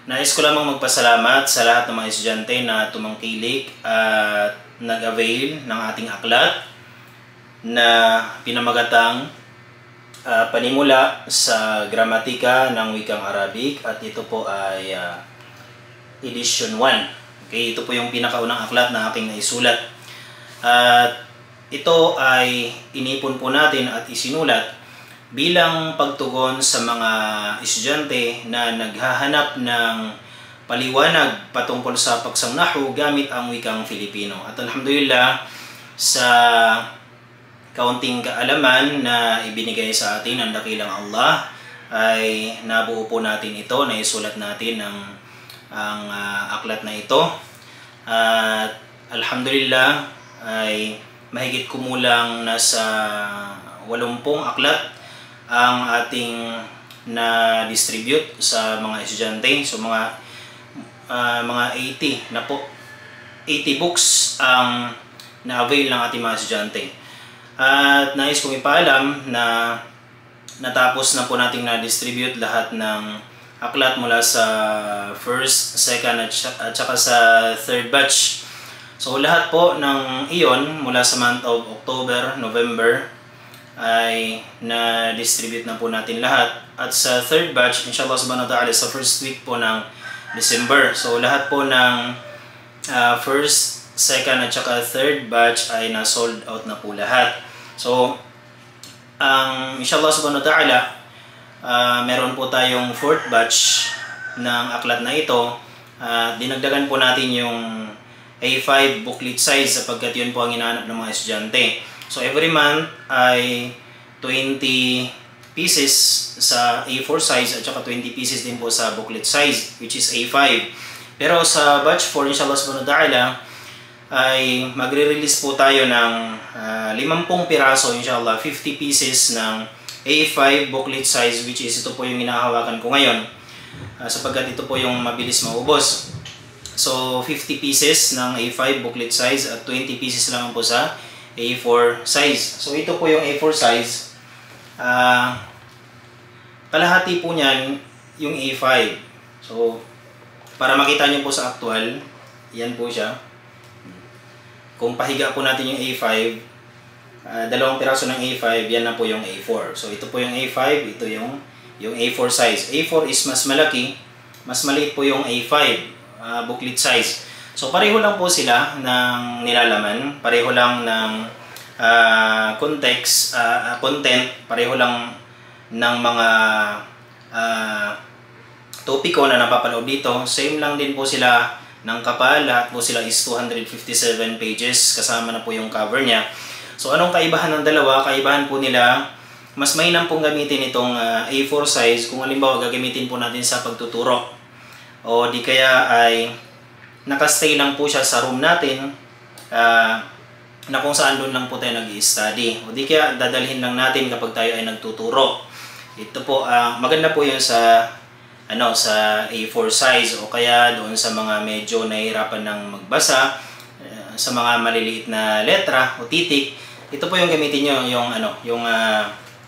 Nais ko lamang magpasalamat sa lahat ng mga estudyante na tumangkilik at nag-avail ng ating aklat na pinamagatang panimula sa gramatika ng wikang Arabic, at ito po ay edition 1. Okay, ito po yung pinakaunang aklat na aking naisulat. At ito ay inipon po natin at isinulat bilang pagtugon sa mga estudyante na naghahanap ng paliwanag patungkol sa paksang Nahwu gamit ang wikang Filipino. At alhamdulillah, sa kaunting kaalaman na ibinigay sa atin ng dakilang Allah, ay nabuo po natin ito, naisulat natin ang aklat na ito. At alhamdulillah, ay mahigit kumulang nasa 80 aklat ang ating na-distribute sa mga estudyante. So mga 80 na po, 80 books ang na-avail ng ating mga estudyante. At nais kong ipaalam na natapos na po nating na-distribute lahat ng aklat mula sa first, second at saka sa third batch. So lahat po ng iyon mula sa month of October, November ay na-distribute na po natin lahat. At sa third batch, inshallah subhanahu wa ta'ala, sa first week po ng December. So lahat po ng first, second at saka third batch ay na-sold out na po lahat. So inshallah subhanahu wa ta'ala, meron po tayong fourth batch ng aklat na ito. Dinagdagan po natin yung A5 booklet size sapagkat yun po ang hinahanap ng mga estudyante. So every month ay 20 pieces sa A4 size at saka 20 pieces din po sa booklet size, which is A5. Pero sa batch 4, inshallah subhanahu wa ta'ala, ay magre-release po tayo ng 50 piraso, inshallah, 50 pieces ng A5 booklet size, which is ito po yung hinahawakan ko ngayon, sapagkat ito po yung mabilis maubos. So 50 pieces ng A5 booklet size at 20 pieces lang po sa A4 size. So ito po yung A4 size. Kalahati po niyan yung A5. So para makita nyo po sa actual, yan po siya. Kung pahiga po natin yung A5, dalawang piraso ng A5, yan na po yung A4. So ito po yung A5, ito yung A4 size. A4 is mas malaki, mas maliit po yung A5 booklet size. So pareho lang po sila ng nilalaman, pareho lang ng content, pareho lang ng mga topiko na napapaloob dito. Same lang din po sila ng kapal, lahat po sila is 257 pages, kasama na po yung cover niya. So anong kaibahan ng dalawa? Kaibahan po nila, mas mainam pong gamitin itong A4 size kung halimbawa gagamitin po natin sa pagtuturo, o di kaya ay nakastay lang po siya sa room natin, na kung saan doon lang po tayo nag-i-study, o di kaya dadalhin lang natin kapag tayo ay nagtuturo. Ito po, maganda po yun sa sa A4 size, o kaya doon sa mga medyo nahihirapan ng magbasa, sa mga maliliit na letra o titik. Ito po yung gamitin nyo, yung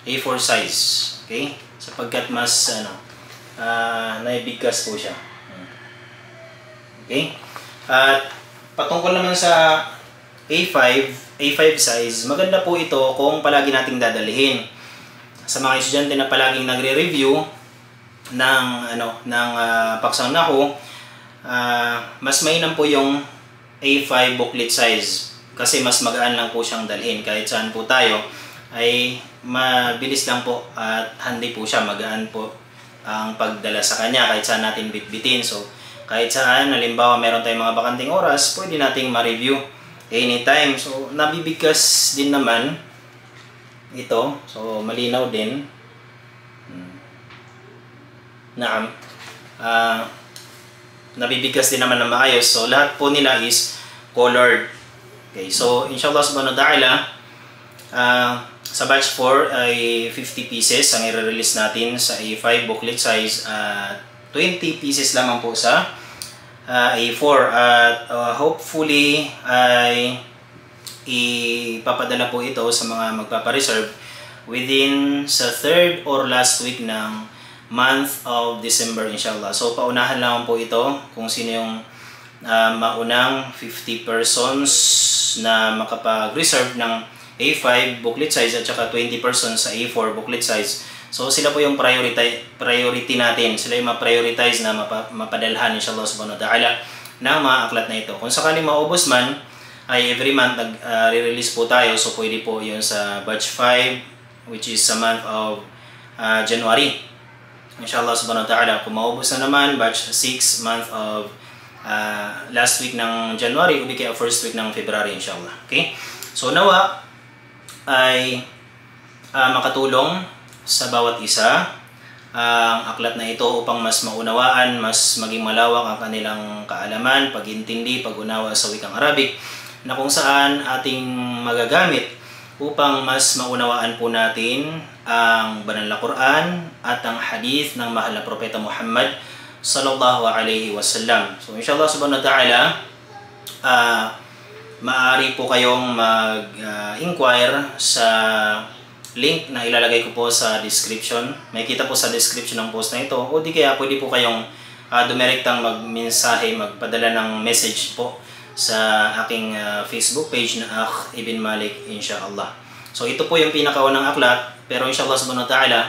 A4 size, okay? Sapagkat mas naibigkas po siya. Okay? At patungkol naman sa A5 size, maganda po ito kung palagi nating dadalhin. Sa mga estudyante na palaging nagre-review ng paksang Nahwu, mas mainam po yung A5 booklet size kasi mas magaan lang po siyang dalhin. Kahit saan po tayo ay mabilis lang po at handy po siya, magaan po ang pagdala sa kanya kahit saan natin bitbitin. So kahit saan, halimbawa meron tayong mga bakanting oras, pwede nating ma-review anytime. So nabibigkas din naman ito, so malinaw din. Nabibigkas din naman na maayos. So lahat po nila is colored. Okay, so inshallah subhanahu wa ta'ala, sa batch 4 ay 50 pieces ang i-release natin sa A5 booklet size, 20 pieces lamang po sa A4, at hopefully ay ipapadala po ito sa mga magpapareserve within sa third or last week ng month of December inshallah. So paunahan lang po ito kung sino yung maunang 50 persons na makapag-reserve ng A5 booklet size at saka 20 persons sa A4 booklet size. So sila po yung priority natin. Sila yung ma-prioritize na mapadalhan inshallah subhanahu wa ta'ala ng mga aklat na ito. Kung sakaling maubos man, ay every month nag-release po tayo. So pwede po yun sa batch 5 which is sa month of January. Inshallah subhanahu wa ta'ala. Kung maubos na naman, batch 6 month of last week ng January o di kaya first week ng February inshallah. Okay? So nawa ay makatulong sa bawat isa ang aklat na ito upang mas maunawaan, mas maging malawak ang kanilang kaalaman, pag-intindi, pag-unawa sa wikang Arabic na kung saan ating magagamit upang mas maunawaan po natin ang banal na Quran at ang hadith ng mahal na propeta Muhammad sallallahu alaihi wasallam. So inshallah subhanahu wa ta'ala, maaari po kayong mag-inquire sa link na ilalagay ko po sa description. May kita po sa description ng post na ito. O di kaya pwede po kayong dumirektang magmensahe, magpadala ng message po sa aking Facebook page na Akh Ibn Malik inshallah. So ito po yung pinakaunang aklat, pero inshallah subhanahu wa ta'ala,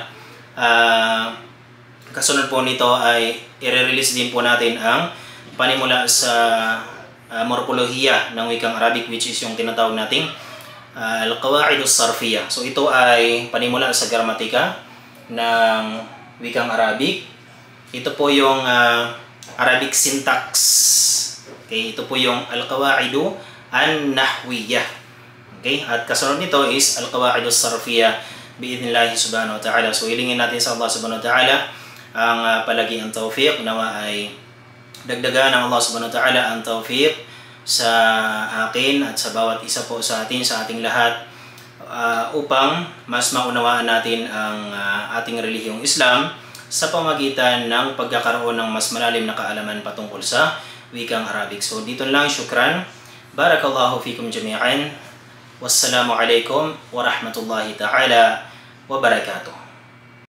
kasunod po nito ay i-release din po natin ang panimula sa morpolohiya ng wikang Arabic, which is yung tinatawag nating Al-Qawaid As-Sarfiyah. So ito ay panimula sa gramatika ng wikang Arabic. Ito po yung Arabic syntax. Okay, ito po yung Al-Qawaid An-Nahwiyah. Okay, at kasunod nito is Al-Qawaid As-Sarfiyah biidhnillahi subhanahu wa ta'ala. So hilingin natin sa Allah subhanahu wa ta'ala ang palagiang tawfiq, nawa ay dagdagan ng Allah subhanahu wa ta'ala ang tawfiq sa akin at sa bawat isa po sa atin, sa ating lahat, upang mas maunawaan natin ang ating relihiyong Islam sa pamagitan ng pagkakaroon ng mas malalim na kaalaman patungkol sa wikang Arabic. So dito lang, syukran. Barakallahu fikum jami'an. Wassalamu alaikum warahmatullahi ta'ala wabarakatuh.